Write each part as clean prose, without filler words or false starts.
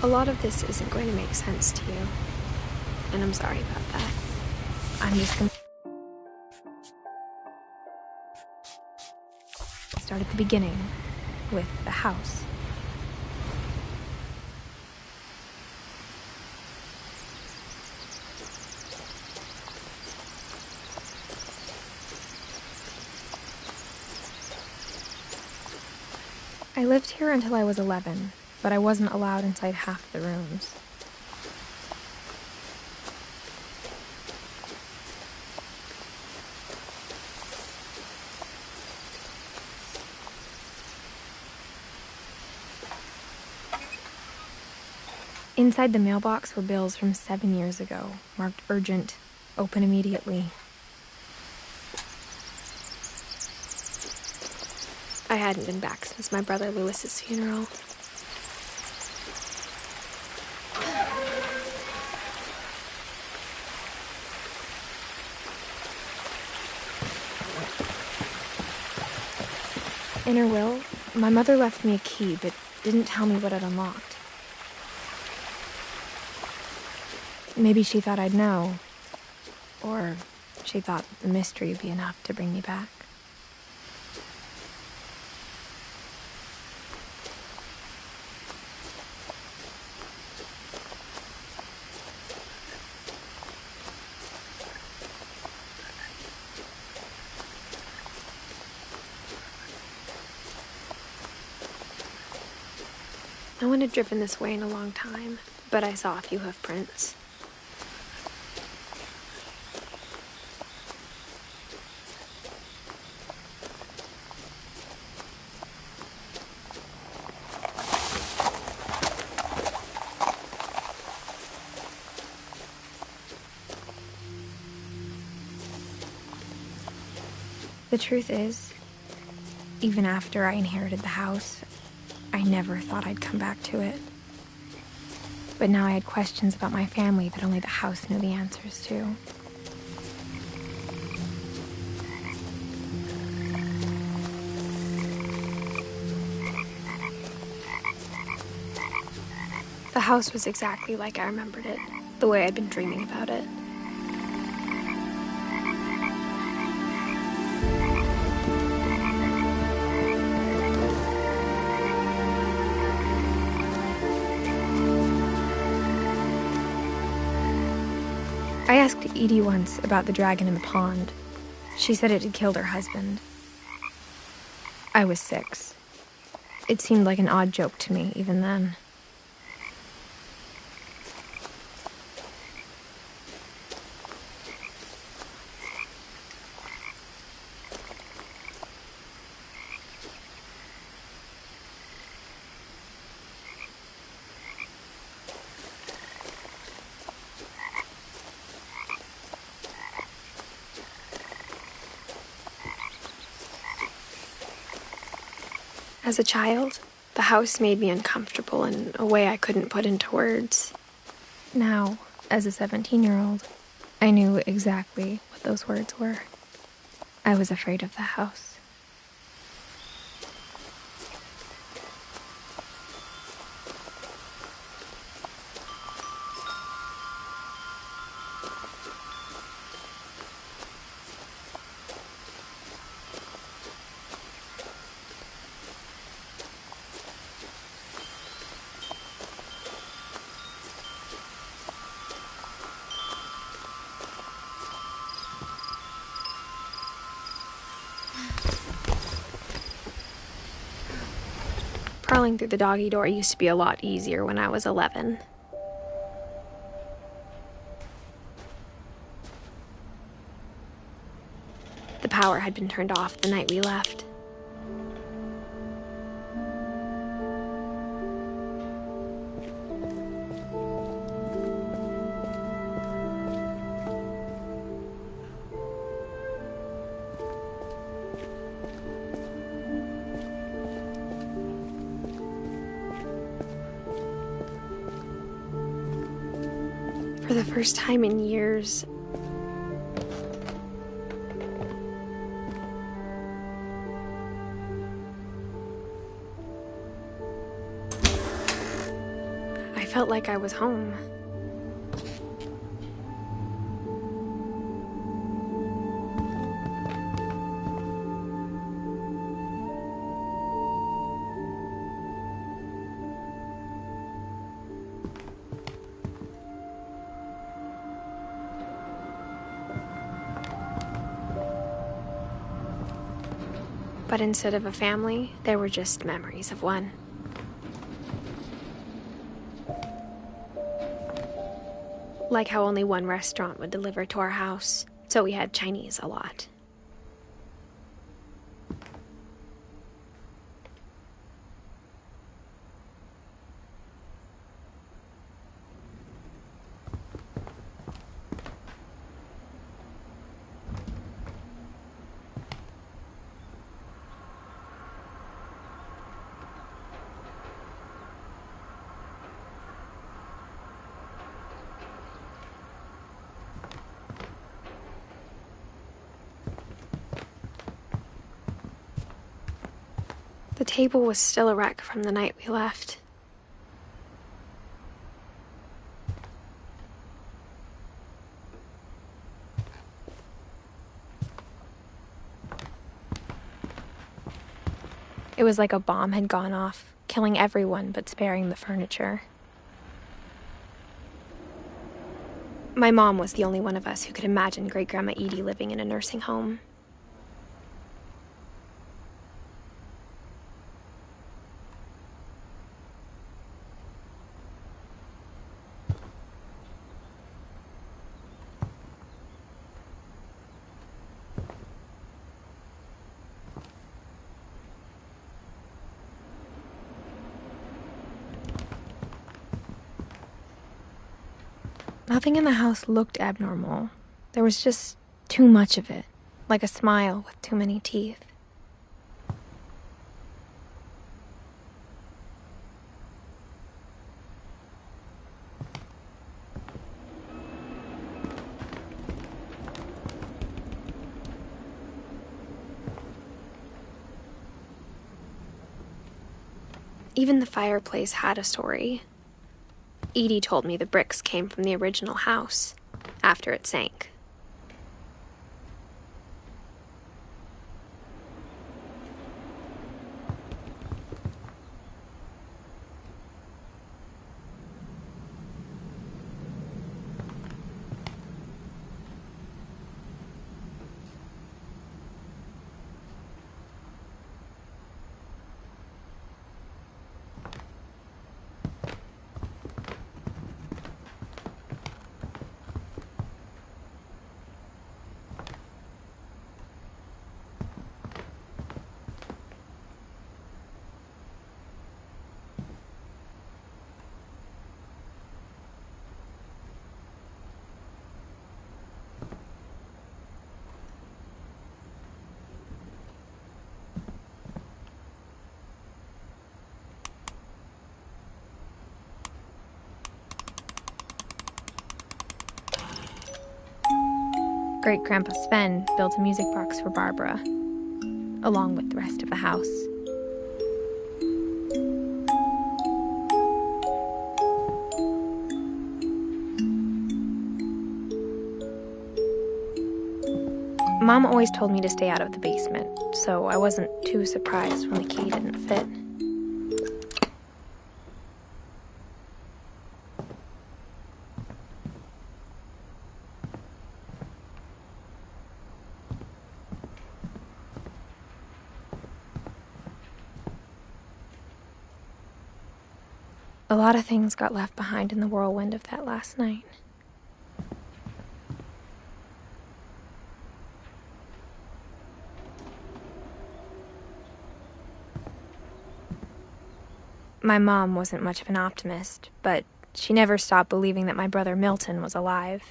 A lot of this isn't going to make sense to you, and I'm sorry about that. I'm just gonna start at the beginning with the house. I lived here until I was 11, but I wasn't allowed inside half the rooms. Inside the mailbox were bills from 7 years ago, marked urgent, open immediately. I hadn't been back since my brother Lewis's funeral. In her will, my mother left me a key, but didn't tell me what it unlocked. Maybe she thought I'd know, or she thought that the mystery would be enough to bring me back. No one had driven this way in a long time, but I saw a few hoof prints. The truth is, even after I inherited the house, I never thought I'd come back to it. But now I had questions about my family that only the house knew the answers to. The house was exactly like I remembered it, the way I'd been dreaming about it. I asked Edie once about the dragon in the pond. She said it had killed her husband. I was 6. It seemed like an odd joke to me, even then. As a child, the house made me uncomfortable in a way I couldn't put into words. Now, as a 17-year-old, I knew exactly what those words were. I was afraid of the house. Crawling through the doggy door used to be a lot easier when I was 11. The power had been turned off the night we left. For the first time in years, I felt like I was home. But instead of a family, there were just memories of one. Like how only one restaurant would deliver to our house, so we had Chinese a lot. The table was still a wreck from the night we left. It was like a bomb had gone off, killing everyone but sparing the furniture. My mom was the only one of us who could imagine Great-Grandma Edie living in a nursing home. Nothing in the house looked abnormal. There was just too much of it, like a smile with too many teeth. Even the fireplace had a story. Edie told me the bricks came from the original house, after it sank. Great-Grandpa Sven built a music box for Barbara, along with the rest of the house. Mom always told me to stay out of the basement, so I wasn't too surprised when the key didn't fit. A lot of things got left behind in the whirlwind of that last night. My mom wasn't much of an optimist, but she never stopped believing that my brother Milton was alive.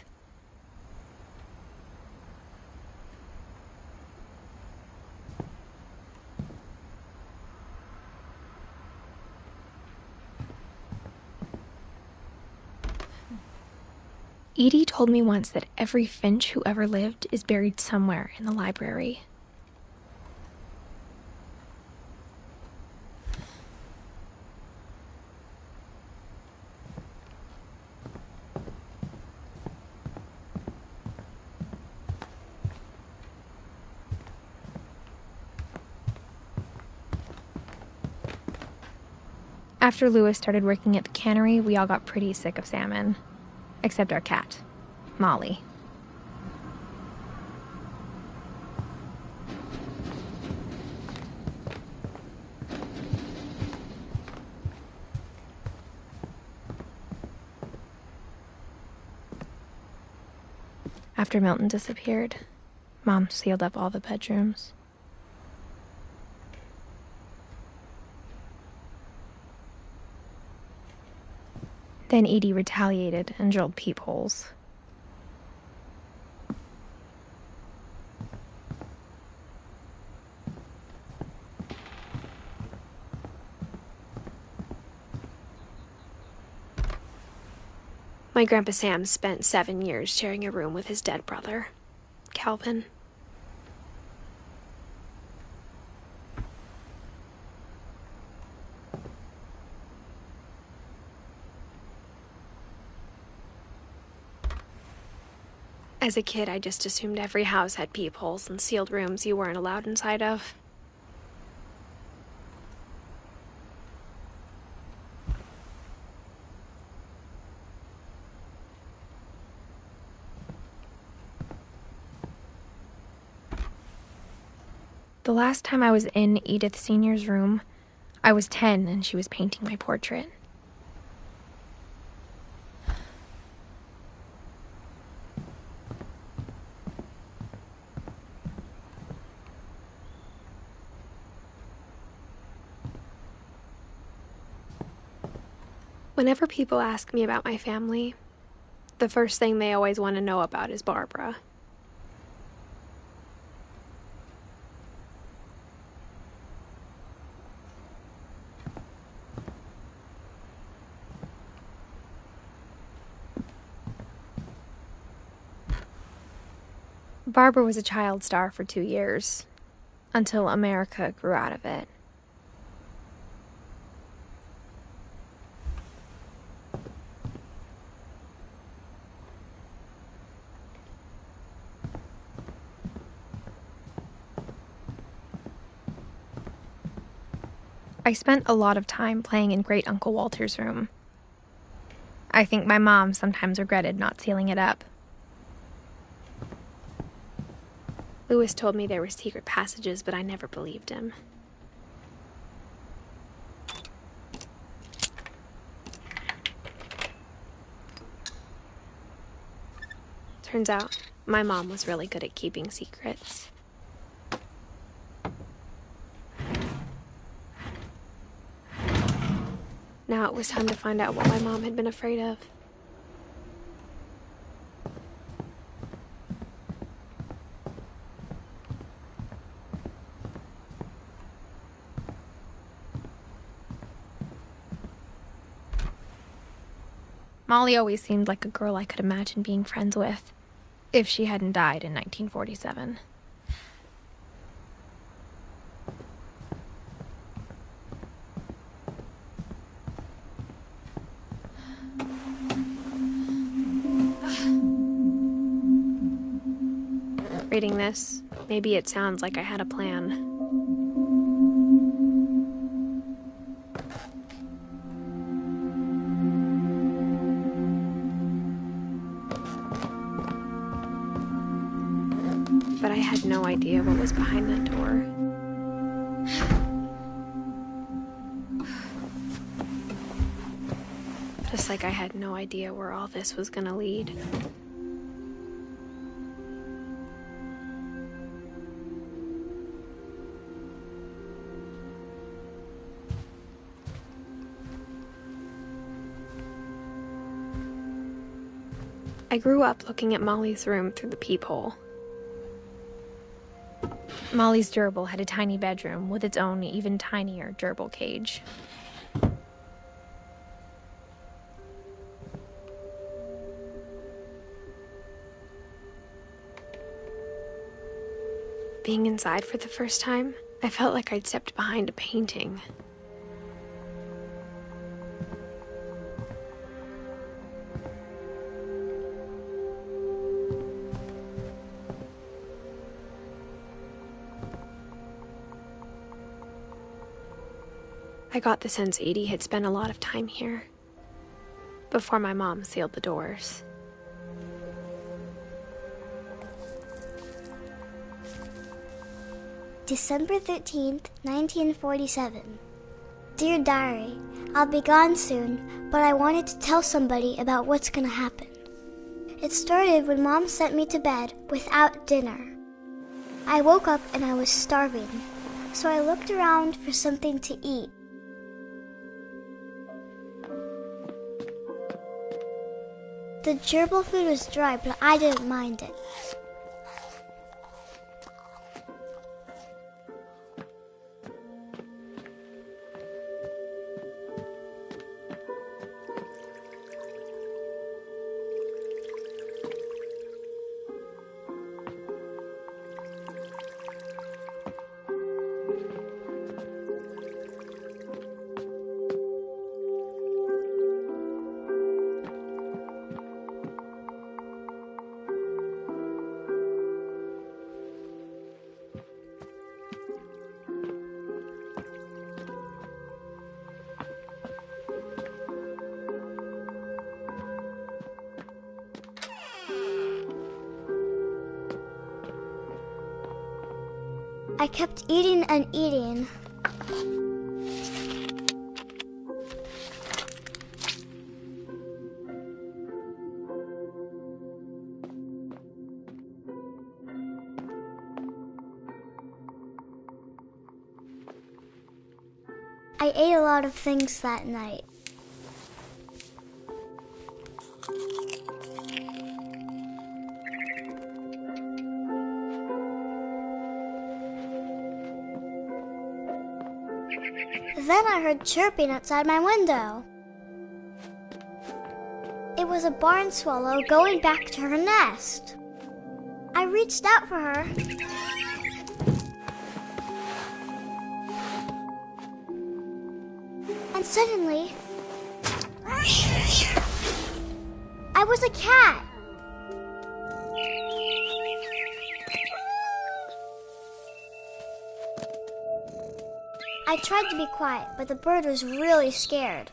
Edie told me once that every Finch who ever lived is buried somewhere in the library. After Lewis started working at the cannery, we all got pretty sick of salmon. Except our cat, Molly. After Milton disappeared, Mom sealed up all the bedrooms. Then Edie retaliated and drilled peepholes. My Grandpa Sam spent 7 years sharing a room with his dead brother, Calvin. As a kid, I just assumed every house had peepholes and sealed rooms you weren't allowed inside of. The last time I was in Edith Sr.'s room, I was 10 and she was painting my portrait. Whenever people ask me about my family, the first thing they always want to know about is Barbara. Barbara was a child star for 2 years, until America grew out of it. I spent a lot of time playing in Great Uncle Walter's room. I think my mom sometimes regretted not sealing it up. Lewis told me there were secret passages, but I never believed him. Turns out, my mom was really good at keeping secrets. Now it was time to find out what my mom had been afraid of. Molly always seemed like a girl I could imagine being friends with, if she hadn't died in 1947. Reading this, maybe it sounds like I had a plan. But I had no idea what was behind that door. Just like I had no idea where all this was gonna lead. I grew up looking at Molly's room through the peephole. Molly's gerbil had a tiny bedroom with its own even tinier gerbil cage. Being inside for the first time, I felt like I'd stepped behind a painting. I got the sense Edie had spent a lot of time here, before my mom sealed the doors. December 13th, 1947. Dear Diary, I'll be gone soon, but I wanted to tell somebody about what's gonna happen. It started when Mom sent me to bed without dinner. I woke up and I was starving, so I looked around for something to eat. The gerbil food was dry, but I didn't mind it. I kept eating and eating. I ate a lot of things that night. Then I heard chirping outside my window. It was a barn swallow going back to her nest. I reached out for her. And suddenly, I was a cat. I tried to be quiet, but the bird was really scared.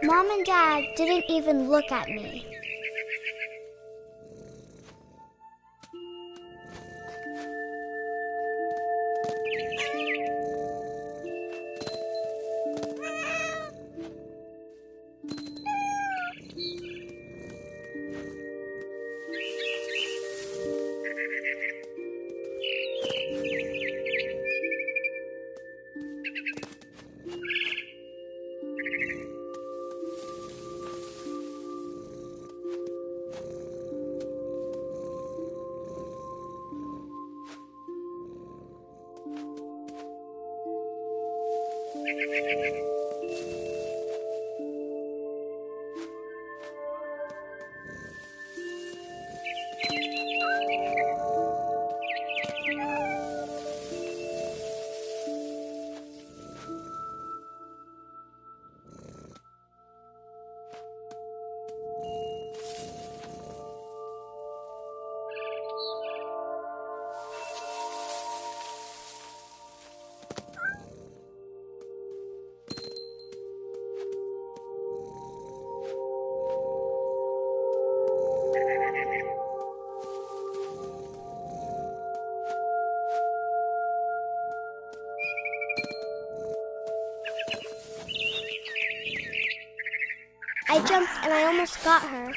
Mom and Dad didn't even look at me. I jumped and I almost got her.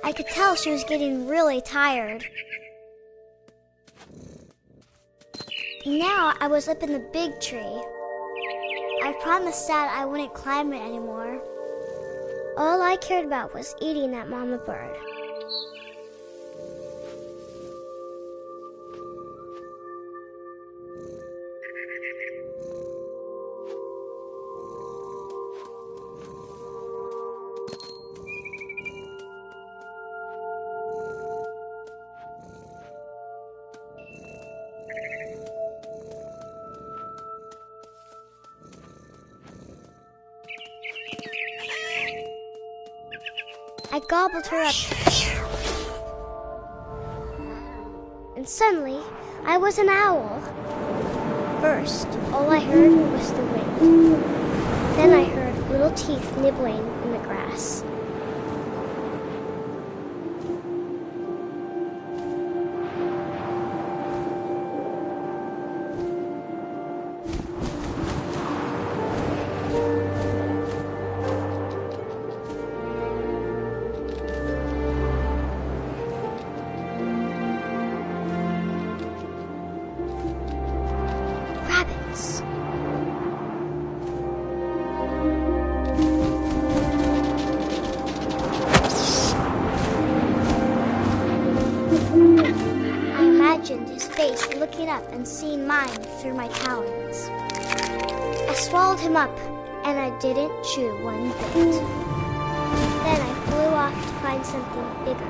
I could tell she was getting really tired. Now I was up in the big tree. I promised Dad I wouldn't climb it anymore. All I cared about was eating that mama bird. I gobbled her up. And suddenly, I was an owl. First, all I heard was the wind. Then I heard little teeth nibbling in the grass. Rabbits. I imagined his face looking up and seeing mine through my talons. I swallowed him up, and I didn't chew one bit. Then I flew off to find something bigger.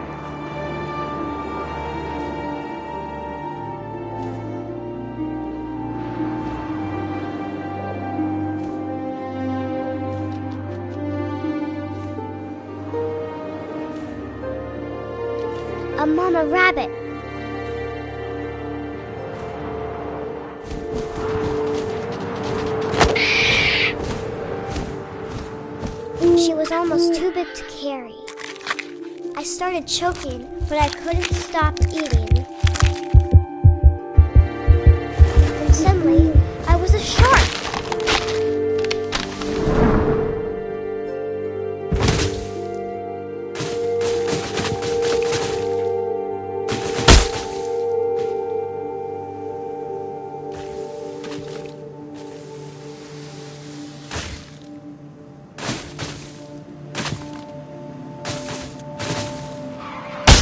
A mama rabbit. She was almost too big to carry. I started choking, but I couldn't stop eating. And suddenly, I was a shark.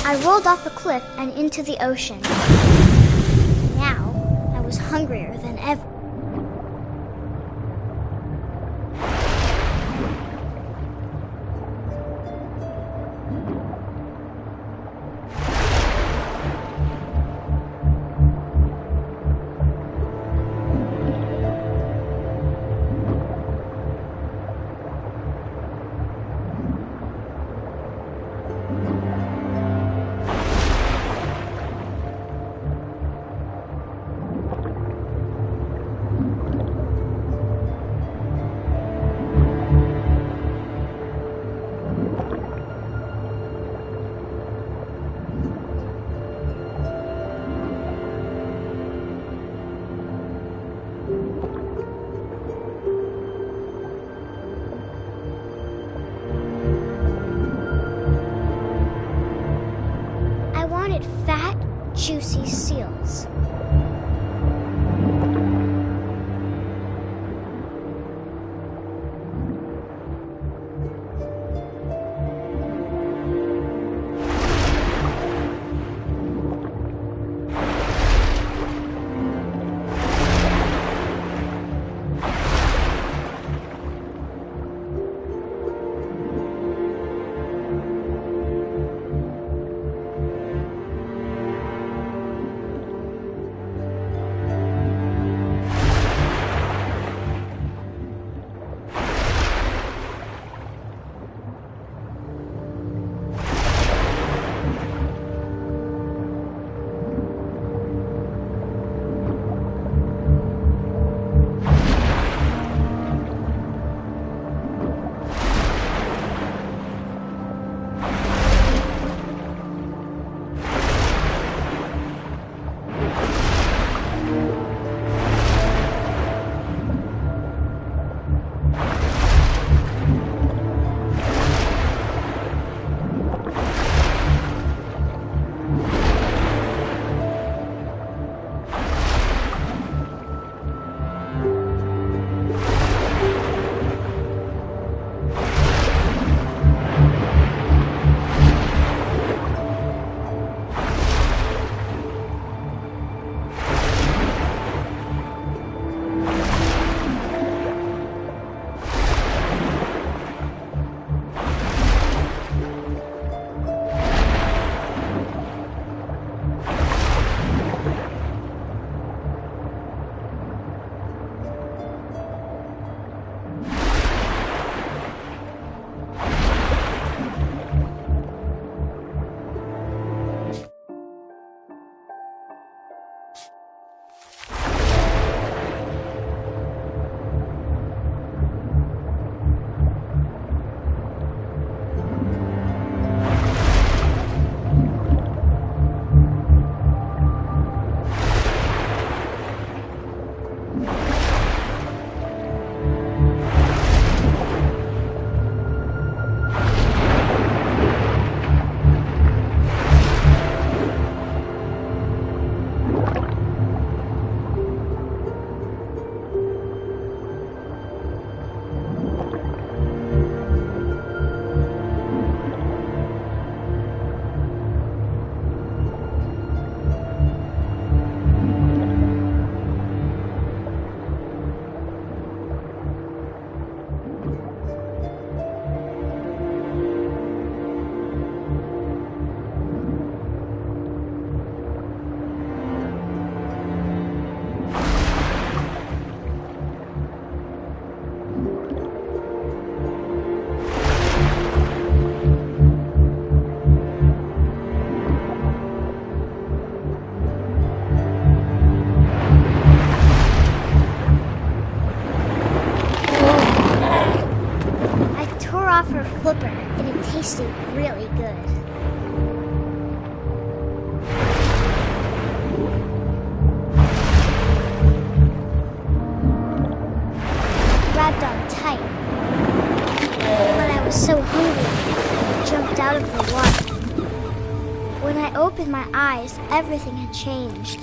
I rolled off a cliff and into the ocean. Now, I was hungrier than ever. I wanted fat, juicy seals. tasted really good. Grabbed on tight. But I was so hungry, I jumped out of the water. When I opened my eyes, everything had changed.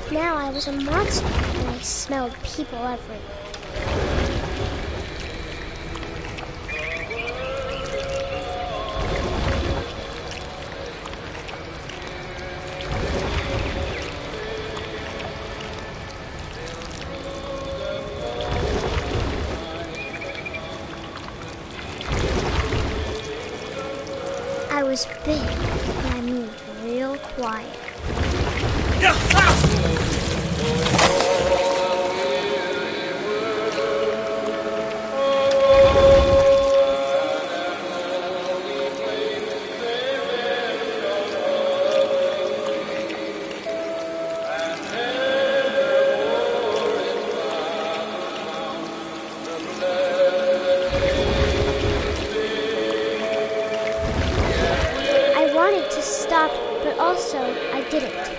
Now I was a monster, and I smelled people everywhere. I was big, and I moved real quiet. I wanted to stop, but also I didn't.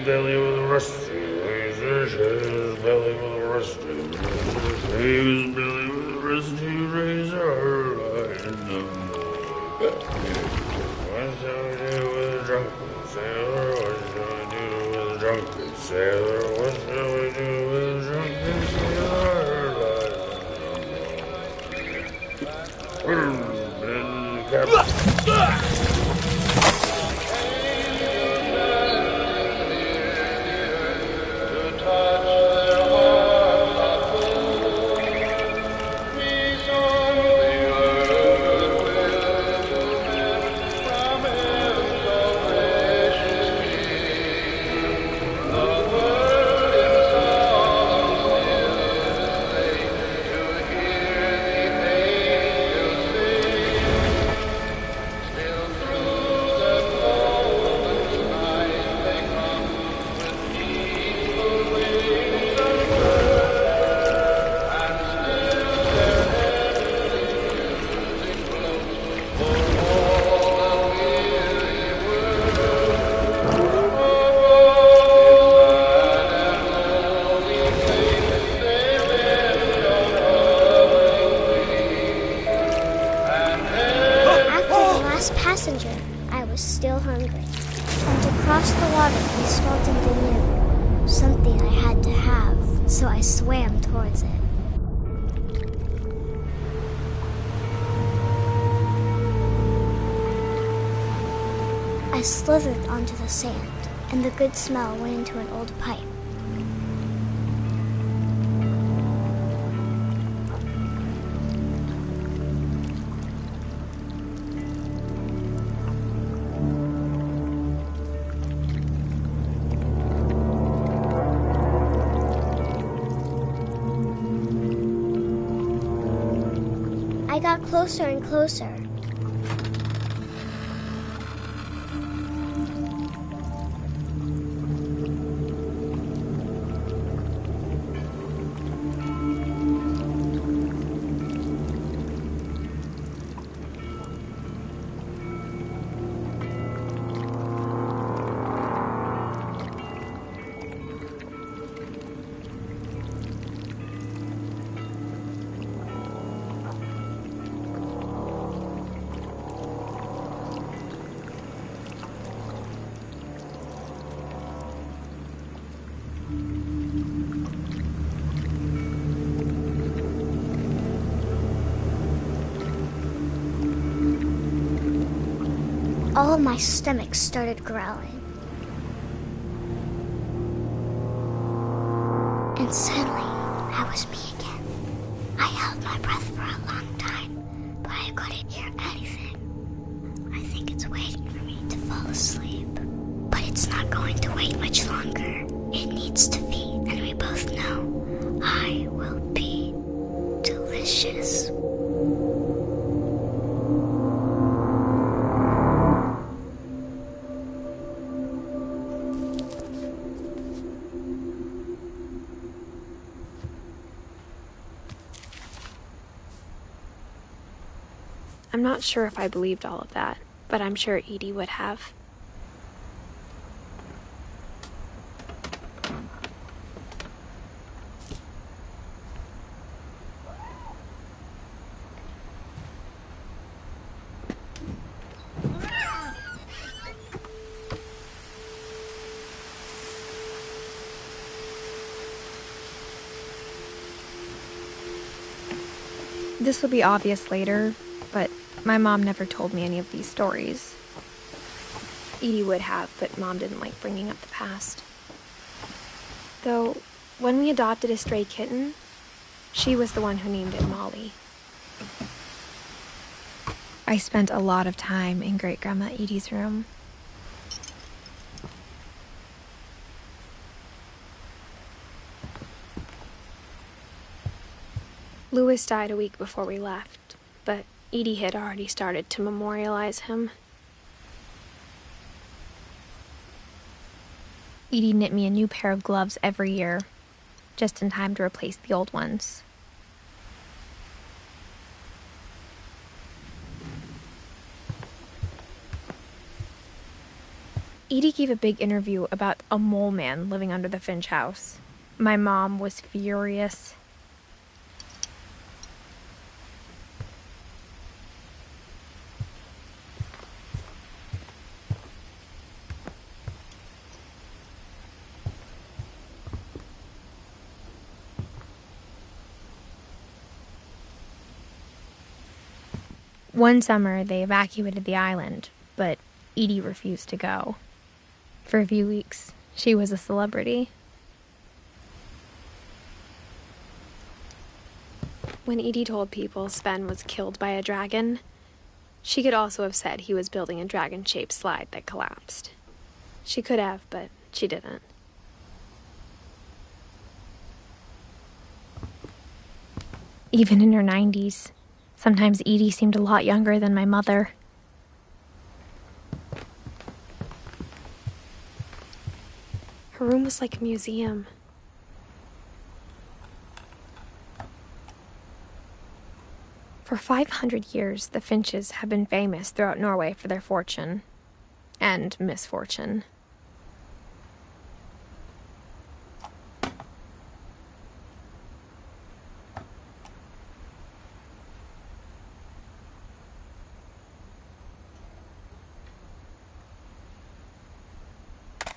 Belly with a rusty razor, his belly with a rusty razor, his belly with a rusty razor, what shall we do with a drunken sailor? What shall we do with a drunken sailor? What shall we do with a drunken sailor? Passenger, I was still hungry. And to cross the water, we swam into new, something I had to have, so I swam towards it. I slithered onto the sand, and the good smell went into an old pipe. I got closer and closer. all of my stomach started growling. And suddenly, I was me again. I held my breath for a long time, but I couldn't hear anything. I think it's waiting for me to fall asleep. But it's not going to wait much longer. It needs to be, and we both know I will be delicious. I'm not sure if I believed all of that, but I'm sure Edie would have. This will be obvious later, but my mom never told me any of these stories. Edie would have, but Mom didn't like bringing up the past. Though, when we adopted a stray kitten, she was the one who named it Molly. I spent a lot of time in Great-Grandma Edie's room. Louis died a week before we left, but Edie had already started to memorialize him. Edie knit me a new pair of gloves every year, just in time to replace the old ones. Edie gave a big interview about a mole man living under the Finch house. My mom was furious. One summer, they evacuated the island, but Edie refused to go. For a few weeks, she was a celebrity. When Edie told people Sven was killed by a dragon, she could also have said he was building a dragon-shaped slide that collapsed. She could have, but she didn't. Even in her 90s, sometimes Edie seemed a lot younger than my mother. Her room was like a museum. For 500 years, the Finches have been famous throughout Norway for their fortune and misfortune.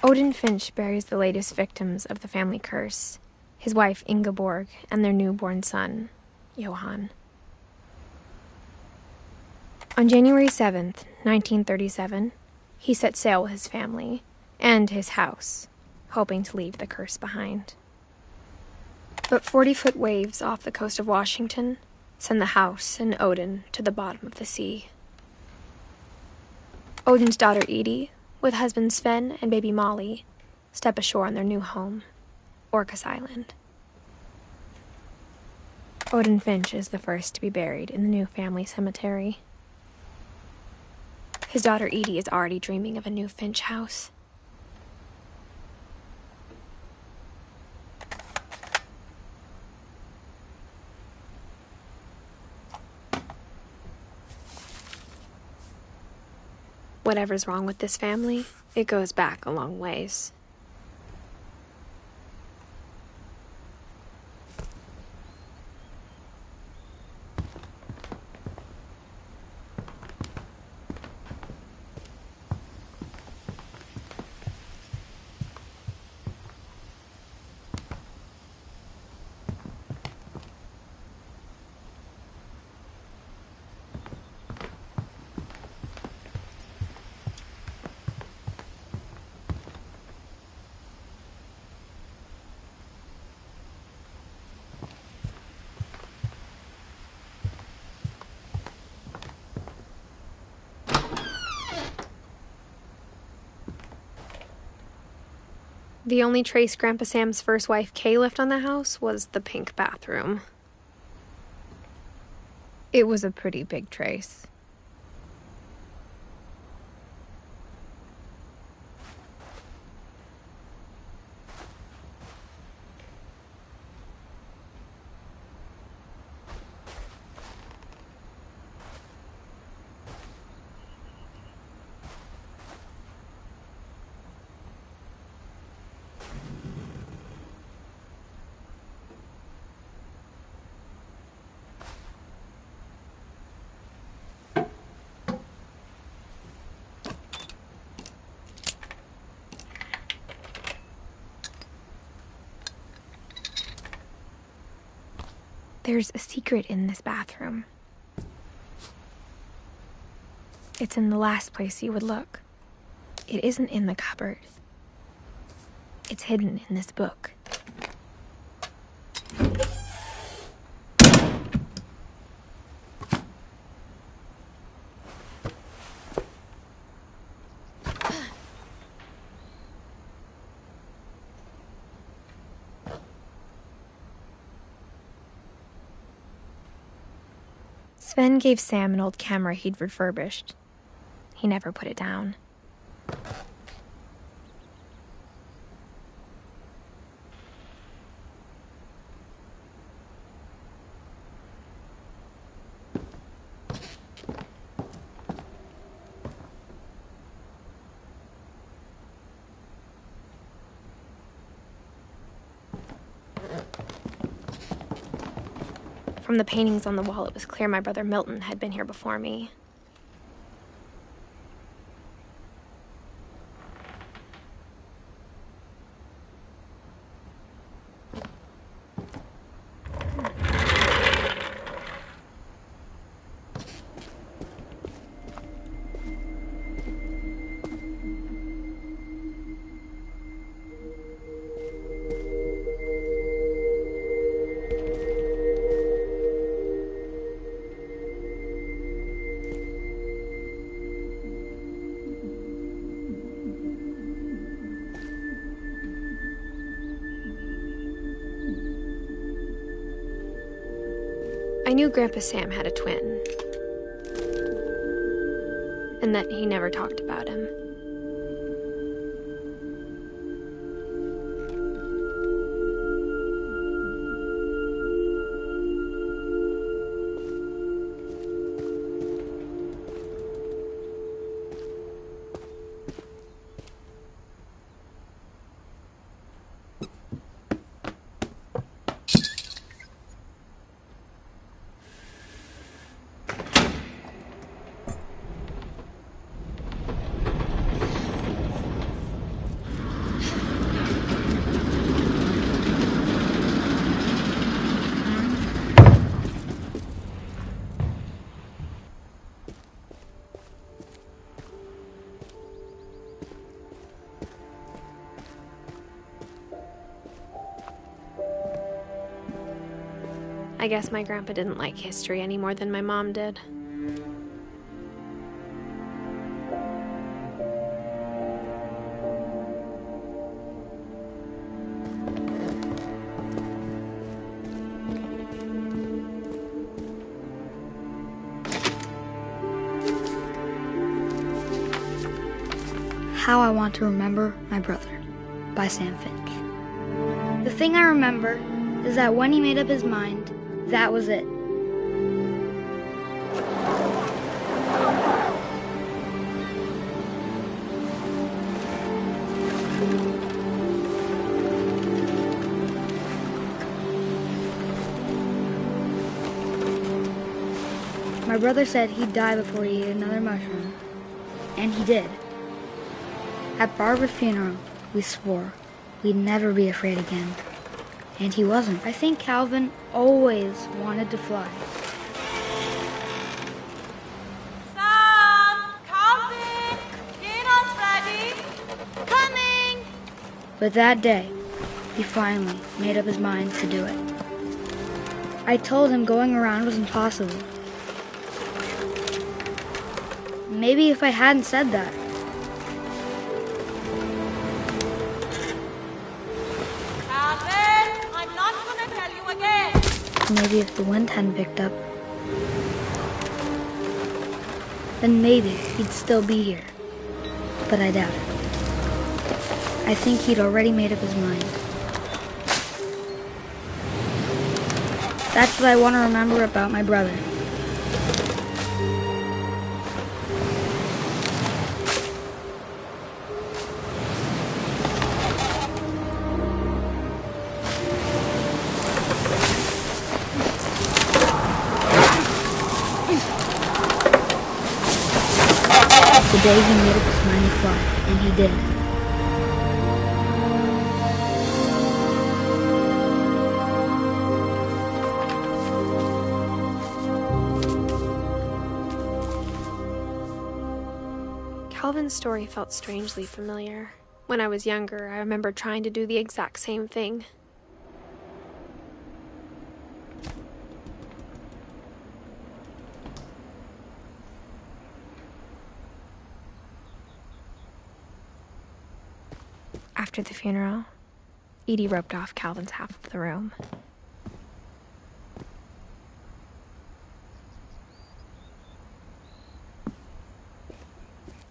Odin Finch buries the latest victims of the family curse, his wife Ingeborg and their newborn son, Johan. On January 7th, 1937, he set sail with his family and his house, hoping to leave the curse behind. But 40-foot waves off the coast of Washington send the house and Odin to the bottom of the sea. Odin's daughter Edie, with husband Sven and baby Molly, step ashore on their new home, Orcas Island. Odin Finch is the first to be buried in the new family cemetery. His daughter Edie is already dreaming of a new Finch house. Whatever's wrong with this family, it goes back a long ways. The only trace Grandpa Sam's first wife, Kay, left on the house was the pink bathroom. It was a pretty big trace. There's a secret in this bathroom. It's in the last place you would look. It isn't in the cupboard. It's hidden in this book. Sven gave Sam an old camera he'd refurbished. He never put it down. From the paintings on the wall, it was clear my brother Milton had been here before me. I knew Grandpa Sam had a twin, and that he never talked about him. I guess my grandpa didn't like history any more than my mom did. How I Want to Remember My Brother by Sam Finch. The thing I remember is that when he made up his mind, that was it. My brother said he'd die before he ate another mushroom, and he did. At Barbara's funeral, we swore we'd never be afraid again. And he wasn't. I think Calvin always wanted to fly. Sam! Calvin! Dinner's ready! Coming! But that day, he finally made up his mind to do it. I told him going around was impossible. Maybe if I hadn't said that, Maybe if the wind hadn't picked up, then maybe he'd still be here. But I doubt it. I think he'd already made up his mind. That's what I want to remember about my brother. The day he made up his mind to fly, and he did. Calvin's story felt strangely familiar. When I was younger, I remember trying to do the exact same thing. After the funeral, Edie roped off Calvin's half of the room.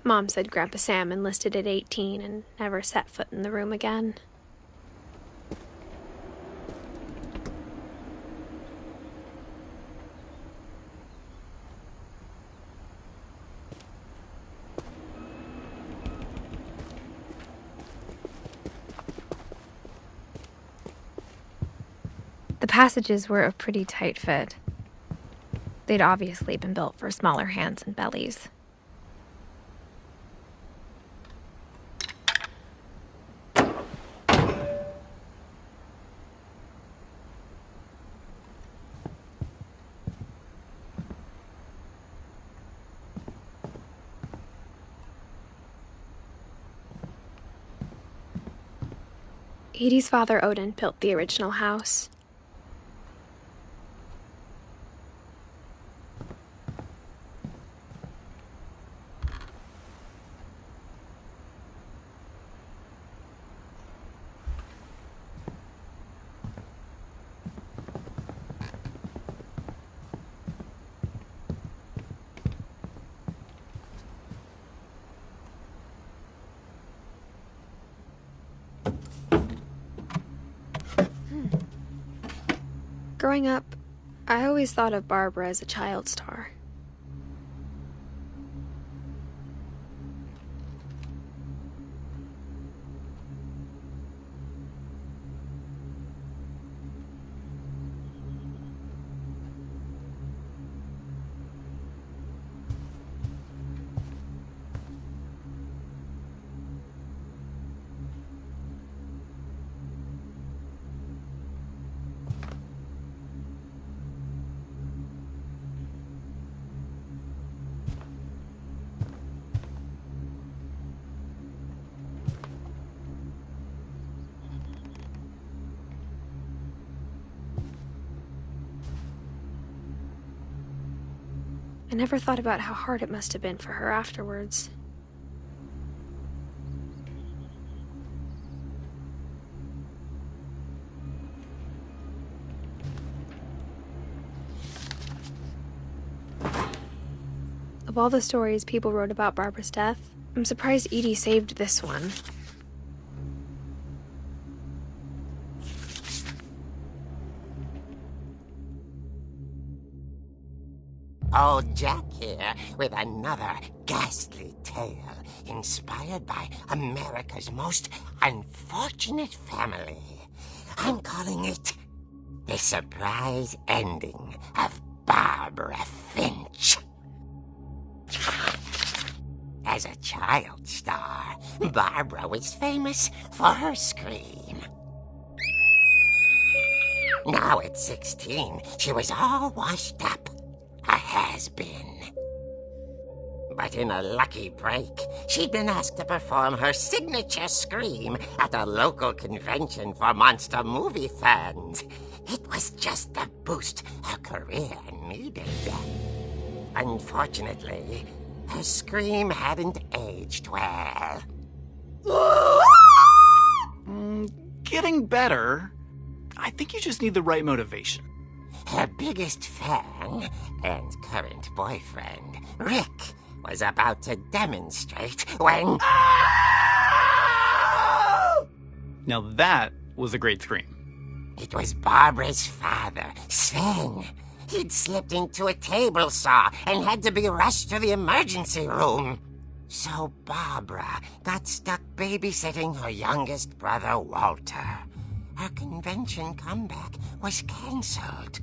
Mom said Grandpa Sam enlisted at 18 and never set foot in the room again. The passages were a pretty tight fit. They'd obviously been built for smaller hands and bellies. Edie's father, Odin, built the original house. Growing up, I always thought of Barbara as a child star. I never thought about how hard it must have been for her afterwards. Of all the stories people wrote about Barbara's death, I'm surprised Edie saved this one. Old Jack here with another ghastly tale inspired by America's most unfortunate family. I'm calling it The Surprise Ending of Barbara Finch. As a child star, Barbara was famous for her scream. Now at 16, she was all washed up. A has-been. But in a lucky break, she'd been asked to perform her signature scream at a local convention for monster movie fans. It was just the boost her career needed. Unfortunately, her scream hadn't aged well. Getting better. I think you just need the right motivation. Her biggest fan and current boyfriend, Rick, was about to demonstrate when... Now that was a great scream. It was Barbara's father, Sven. He'd slipped into a table saw and had to be rushed to the emergency room. So Barbara got stuck babysitting her youngest brother, Walter. Her convention comeback was canceled.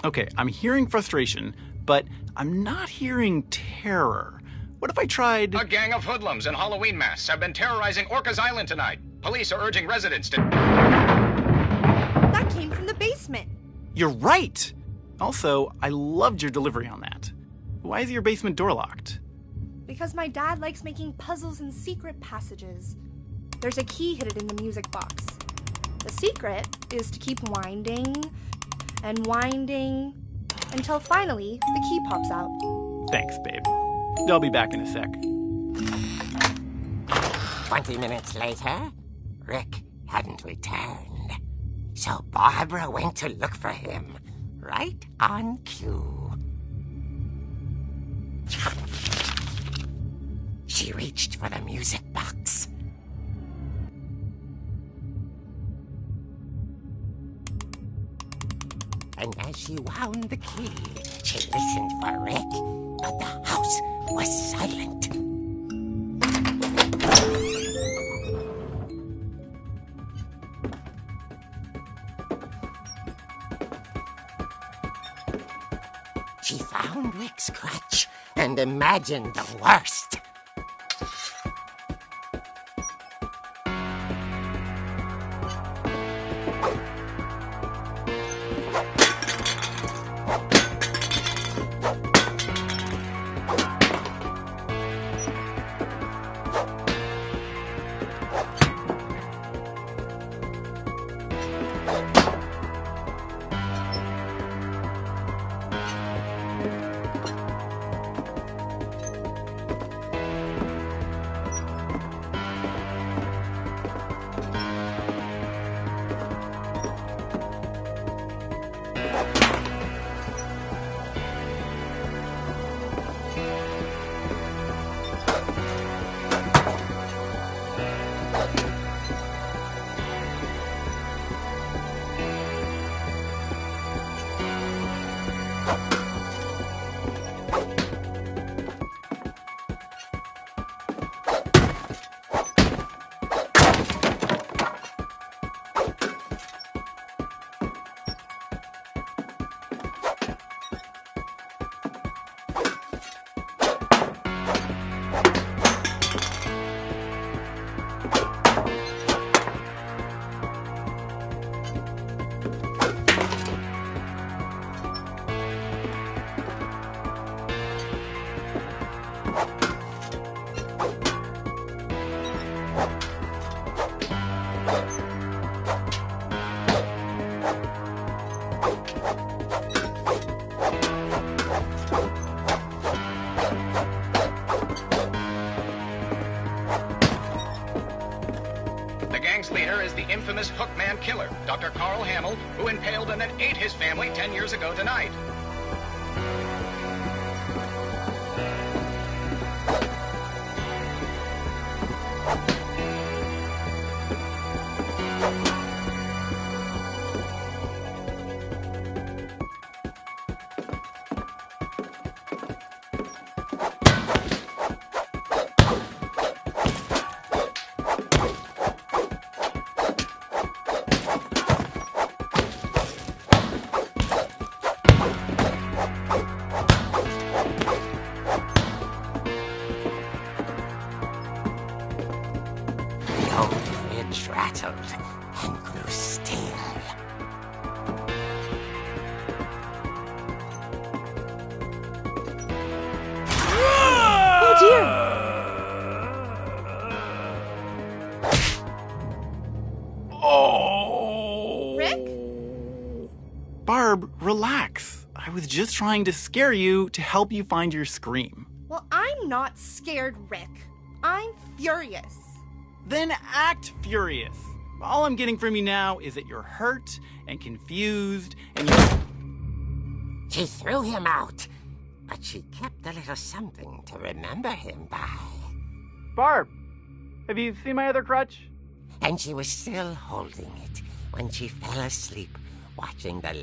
Okay, I'm hearing frustration, but I'm not hearing terror. What if I tried... A gang of hoodlums in Halloween masks have been terrorizing Orcas Island tonight. Police are urging residents to... That came from the basement. You're right! Also, I loved your delivery on that. Why is your basement door locked? Because my dad likes making puzzles and secret passages. There's a key hidden in the music box. The secret is to keep winding and winding until finally the key pops out. Thanks, babe. I'll be back in a sec. 20 minutes later, Rick hadn't returned. So Barbara went to look for him, right on cue. She reached for the music box. And as she wound the key, she listened for Rick, but the house was silent. She found Rick's crutch and imagined the worst. Leader is the infamous Hookman killer, Dr. Carl Hamill, who impaled and then ate his family 10 years ago tonight. Rattled and grew still. Oh dear! Oh! Rick? Barb, relax. I was just trying to scare you to help you find your scream. Well, I'm not scared, Rick. I'm furious. Then act furious. All I'm getting from you now is that you're hurt and confused and you... She threw him out, but she kept a little something to remember him by. Barb, have you seen my other crutch? And she was still holding it when she fell asleep watching the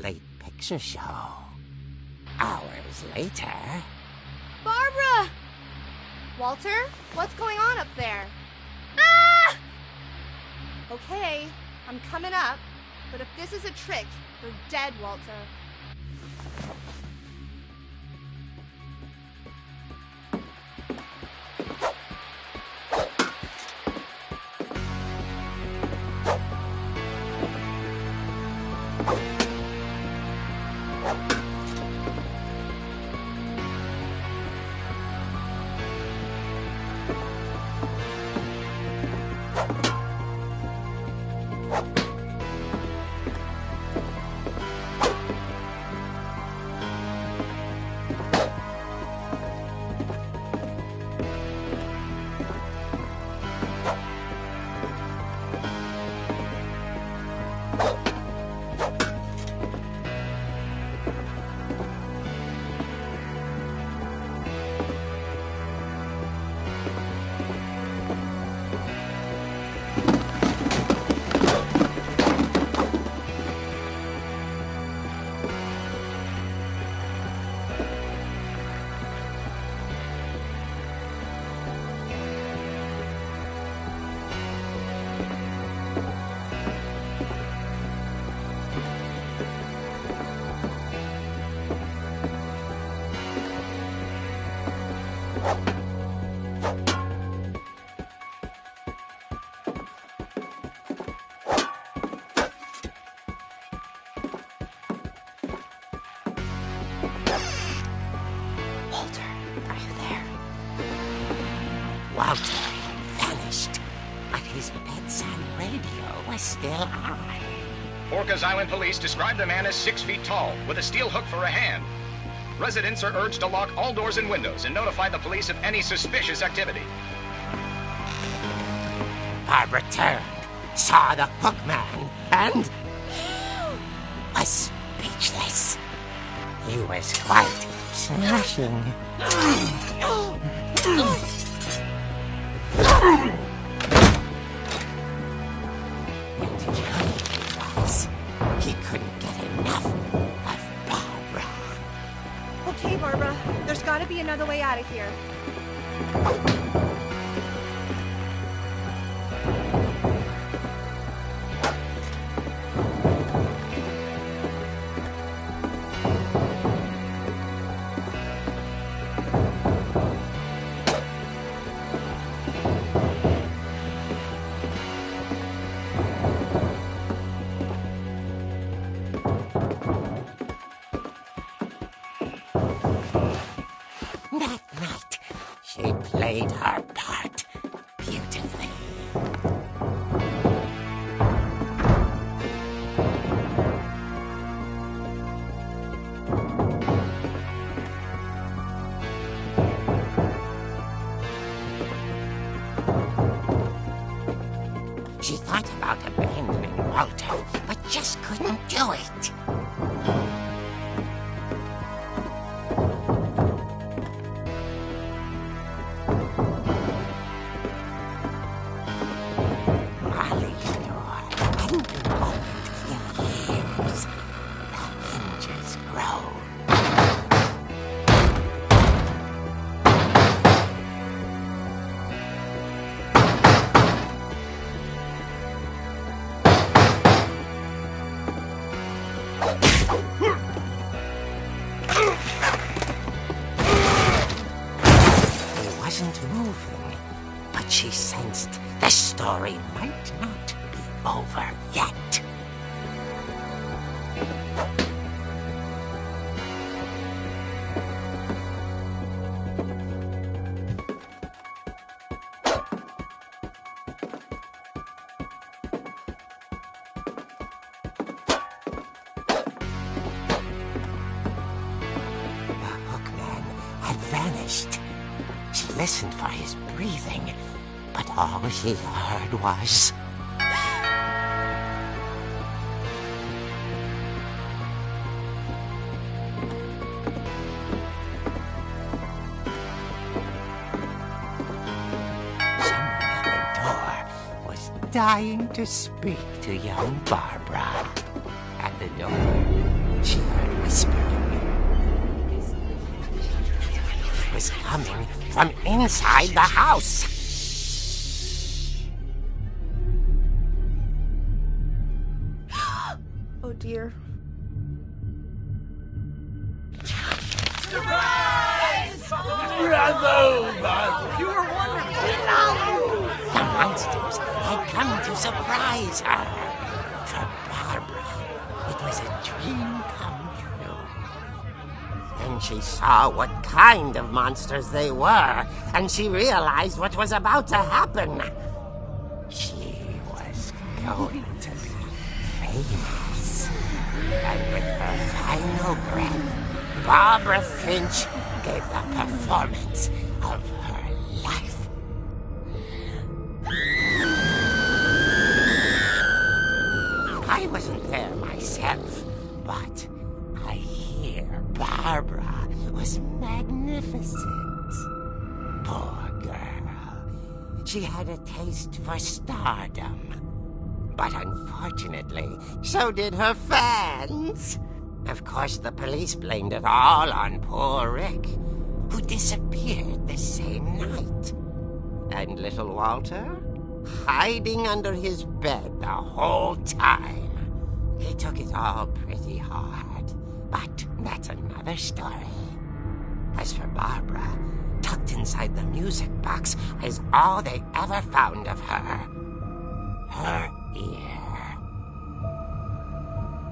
late picture show. Hours later... Barbara! Walter, what's going on up there? Ah! Okay, I'm coming up, but if this is a trick, you're dead, Walter. Walter had vanished, but his bedside radio was still on. Orcas Island police describe the man as 6 feet tall, with a steel hook for a hand. Residents are urged to lock all doors and windows and notify the police of any suspicious activity. Barbara turned, saw the hook man, and was speechless. He was quite smashing. And he was. He couldn't get enough of Barbara. Okay, Barbara, there's gotta be another way out of here. That night, she played her part beautifully. She thought about abandoning Walter, but just couldn't do it. Molly's door hadn't been opened in years. The hinges groaned. He wasn't moving, but she sensed the story might not be over yet. The hookman had vanished. She listened for his breathing, but all she heard was... dying to speak to young Barbara. At the door, she heard whispering. It was coming from inside the house. Oh dear. Bravo, Barbara! You were wonderful. The monsters had come to surprise her. For Barbara, it was a dream come true. Then she saw what kind of monsters they were, and she realized what was about to happen. She was going to be famous. And with her final breath, Barbara Finch gave the performance of her life. I wasn't there myself, but I hear Barbara was magnificent. Poor girl. She had a taste for stardom. But unfortunately, so did her fans. Of course, the police blamed it all on poor Rick, who disappeared the same night. And little Walter, hiding under his bed the whole time. He took it all pretty hard, but that's another story. As for Barbara, tucked inside the music box is all they ever found of her. Her ear.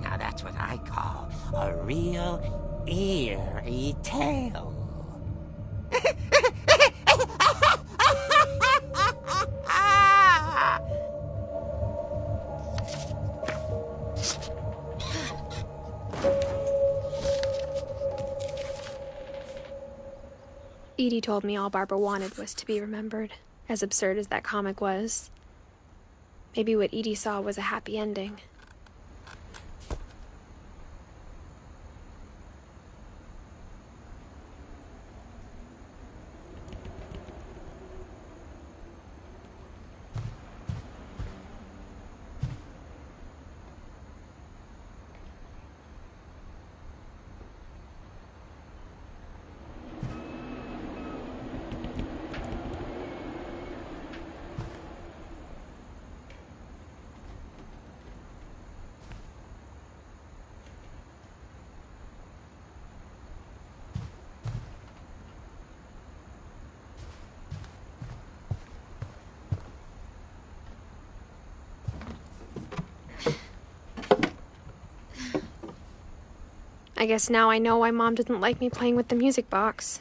Now that's what I call a real eerie tale. Edie told me all Barbara wanted was to be remembered, as absurd as that comic was. Maybe what Edie saw was a happy ending. I guess now I know why Mom didn't like me playing with the music box.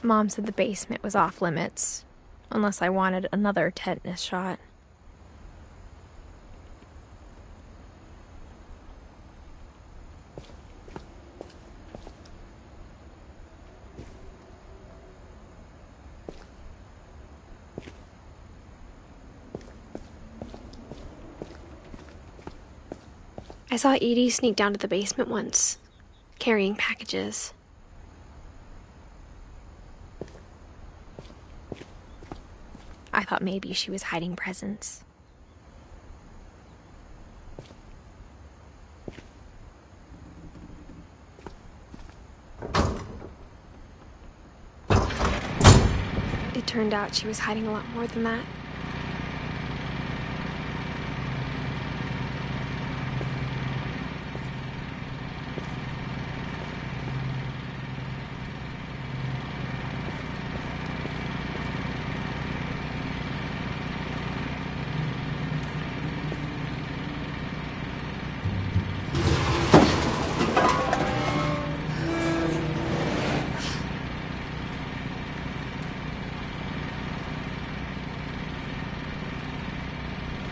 Mom said the basement was off limits, unless I wanted another tetanus shot. I saw Edie sneak down to the basement once, carrying packages. I thought maybe she was hiding presents. It turned out she was hiding a lot more than that.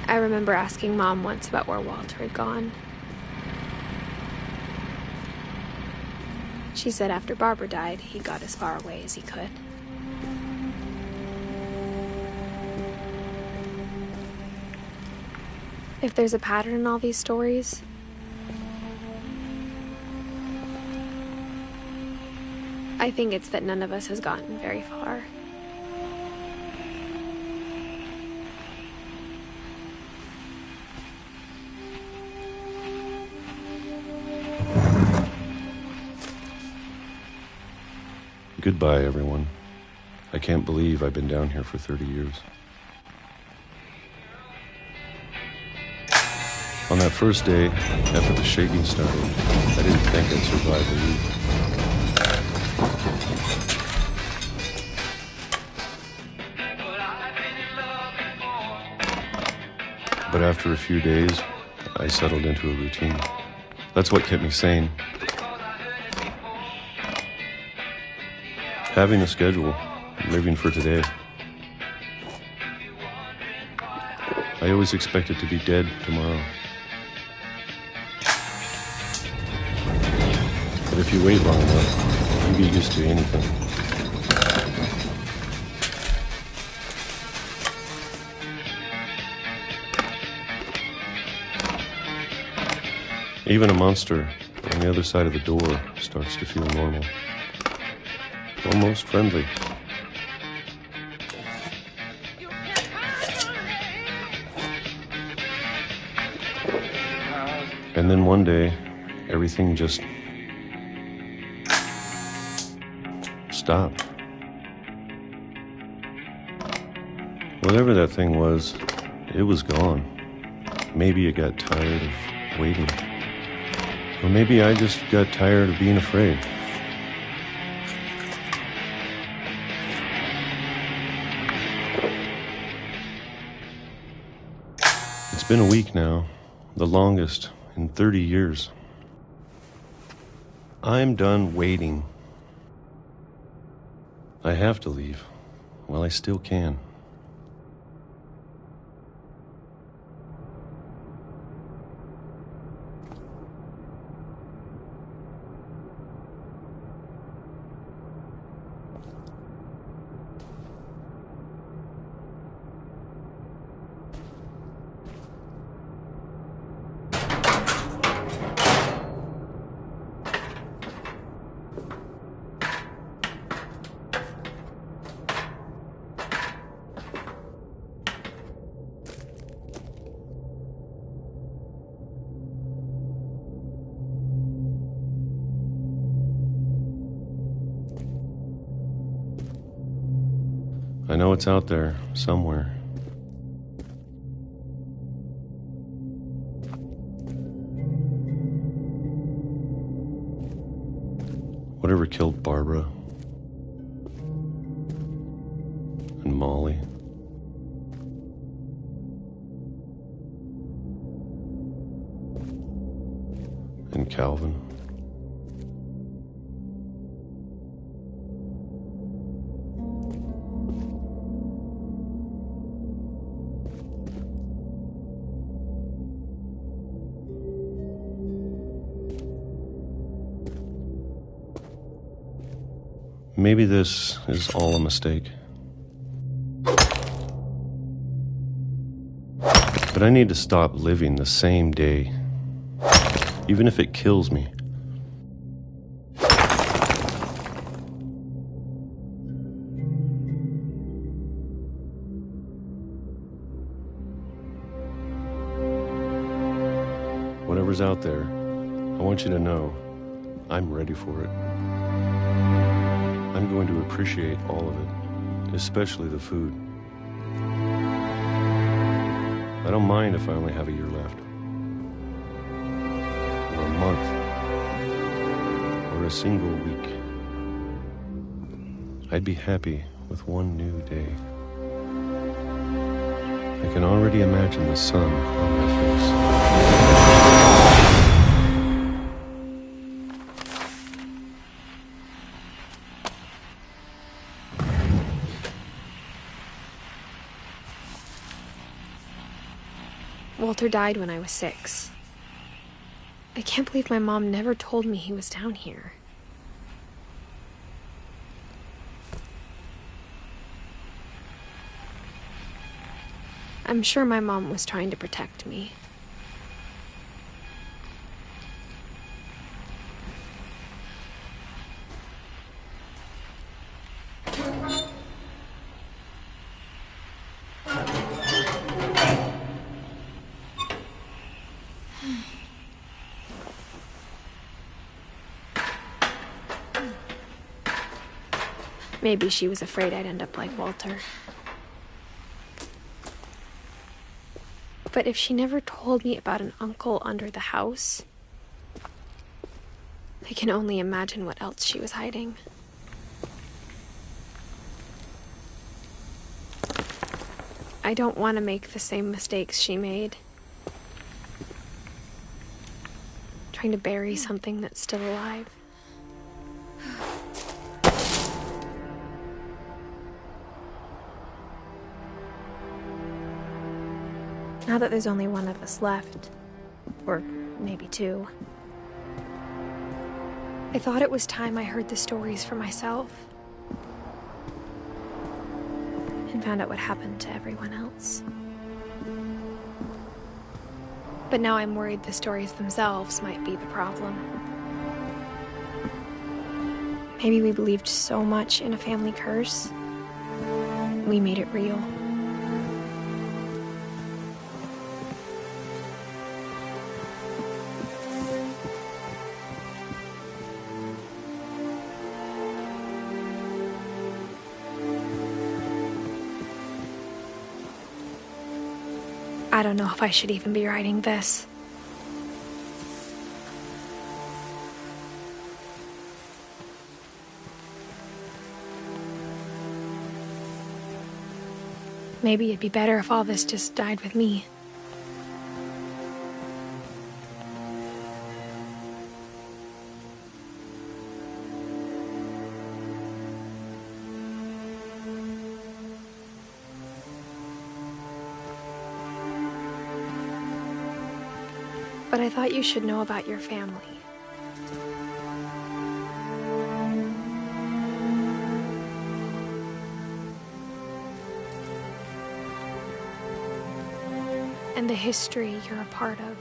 I remember asking Mom once about where Walter had gone. She said after Barbara died, he got as far away as he could. If there's a pattern in all these stories, I think it's that none of us has gotten very far. Goodbye, everyone. I can't believe I've been down here for 30 years. On that first day, after the shaking started, I didn't think I'd survive a week. But after a few days, I settled into a routine. That's what kept me sane. Having a schedule, living for today. I always expected to be dead tomorrow. But if you wait long enough, you get used to anything. Even a monster on the other side of the door starts to feel normal. Almost friendly. And then one day, everything just stopped. Whatever that thing was, it was gone. Maybe it got tired of waiting. Or maybe I just got tired of being afraid. It's been a week now, the longest in 30 years. I'm done waiting. I have to leave while I still can. I know it's out there, somewhere. Whatever killed Barbara and Molly and Calvin. Maybe this is all a mistake. But I need to stop living the same day even if it kills me. Whatever's out there, I want you to know I'm ready for it. I'm going to appreciate all of it, especially the food. I don't mind if I only have a year left, or a month, or a single week. I'd be happy with one new day. I can already imagine the sun on my face. Walter died when I was 6. I can't believe my mom never told me he was down here. I'm sure my mom was trying to protect me. Maybe she was afraid I'd end up like Walter. But if she never told me about an uncle under the house, I can only imagine what else she was hiding. I don't want to make the same mistakes she made. Trying to bury something that's still alive. Now that there's only one of us left, or maybe 2, I thought it was time I heard the stories for myself and found out what happened to everyone else. But now I'm worried the stories themselves might be the problem. Maybe we believed so much in a family curse, we made it real. I don't know if I should even be writing this. Maybe it'd be better if all this just died with me. But I thought you should know about your family. And the history you're a part of.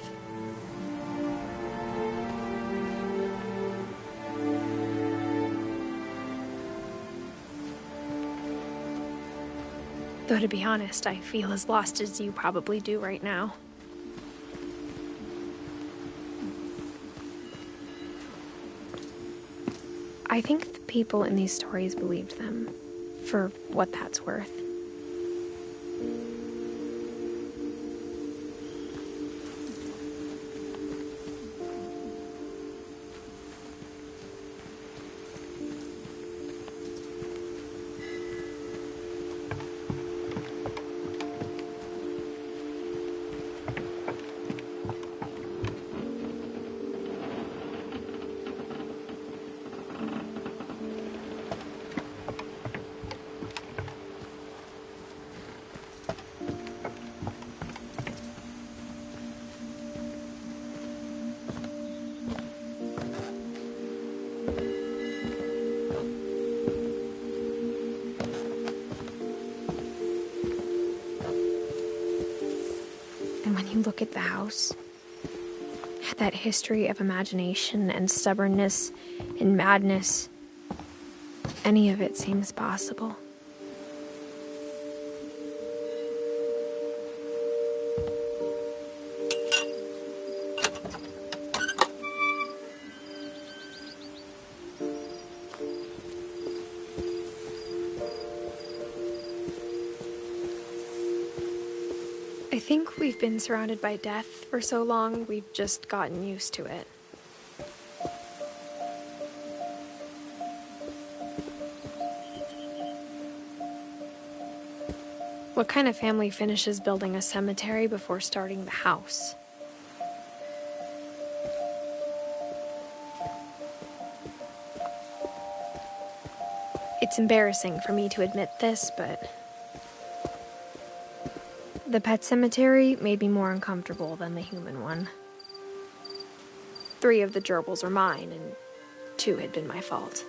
Though to be honest, I feel as lost as you probably do right now. I think the people in these stories believed them, for what that's worth. And when you look at the house, had that history of imagination and stubbornness and madness. Any of it seems possible. I think we've been surrounded by death for so long, we've just gotten used to it. What kind of family finishes building a cemetery before starting the house? It's embarrassing for me to admit this, but the pet cemetery made me more uncomfortable than the human one. 3 of the gerbils were mine, and 2 had been my fault.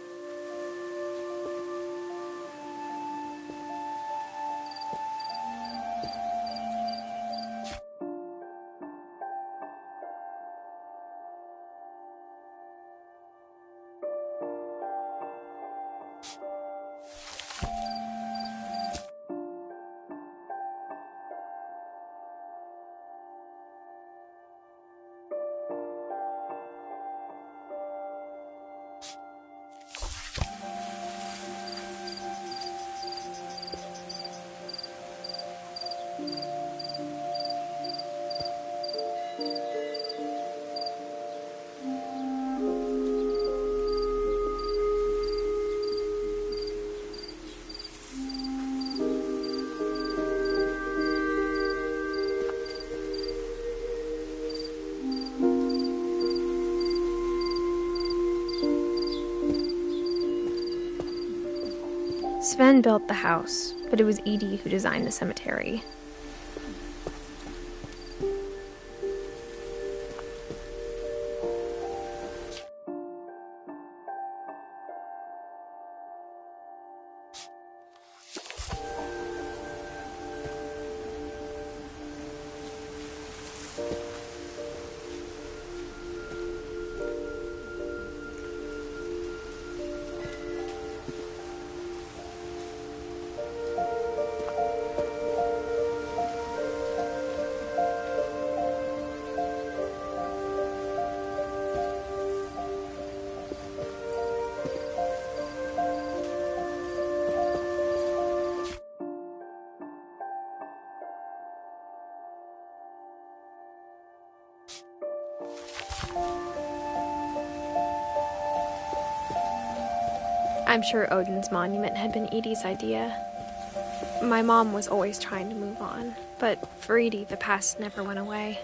Sven built the house, but it was Edie who designed the cemetery. I'm sure Odin's monument had been Edie's idea. My mom was always trying to move on, but for Edie, the past never went away.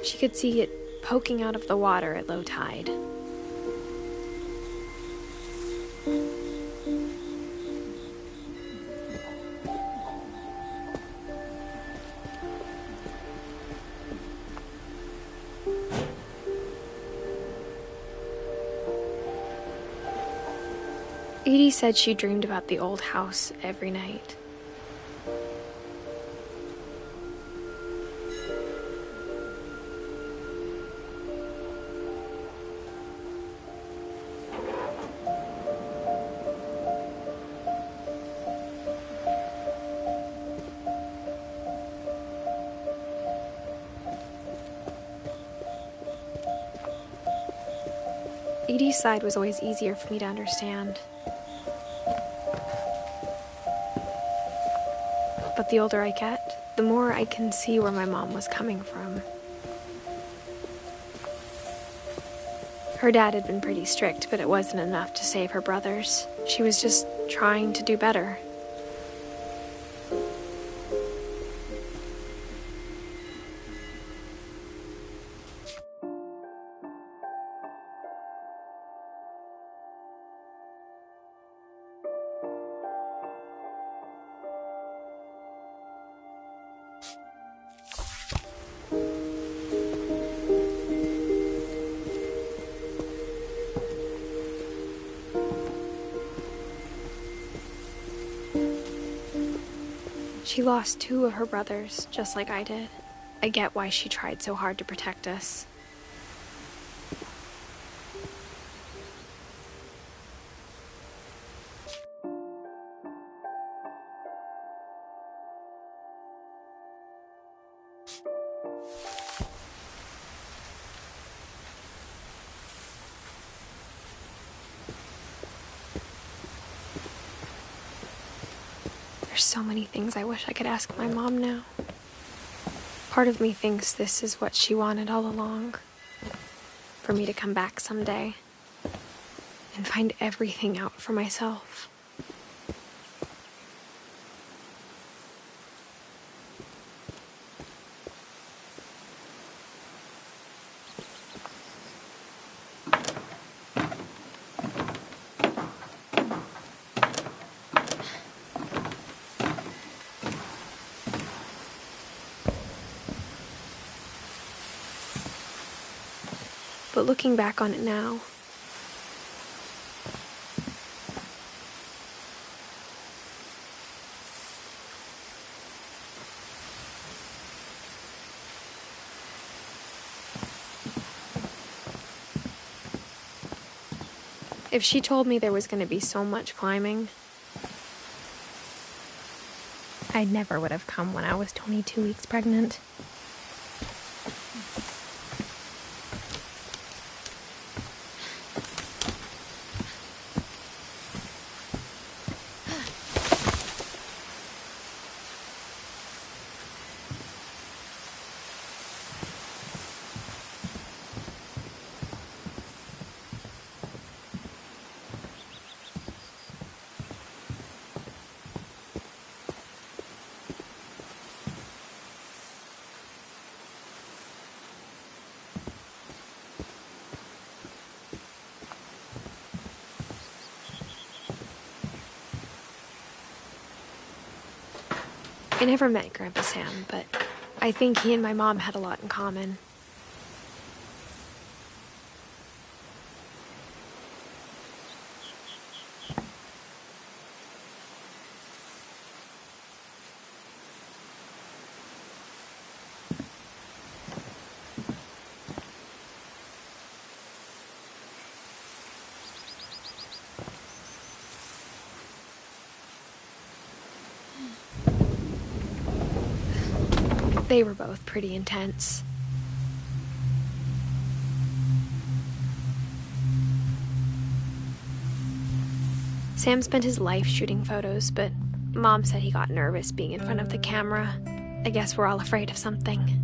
She could see it poking out of the water at low tide. Edie said she dreamed about the old house every night. Edie's side was always easier for me to understand. But the older I get, the more I can see where my mom was coming from. Her dad had been pretty strict, but it wasn't enough to save her brothers. She was just trying to do better. She lost 2 of her brothers, just like I did. I get why she tried so hard to protect us. There's so many things I wish I could ask my mom now. Part of me thinks this is what she wanted all along. For me to come back someday and find everything out for myself. But looking back on it now, if she told me there was going to be so much climbing, I never would have come when I was 22 weeks pregnant. I never met Grandpa Sam, but I think he and my mom had a lot in common. They were both pretty intense. Sam spent his life shooting photos, but Mom said he got nervous being in front of the camera. I guess we're all afraid of something.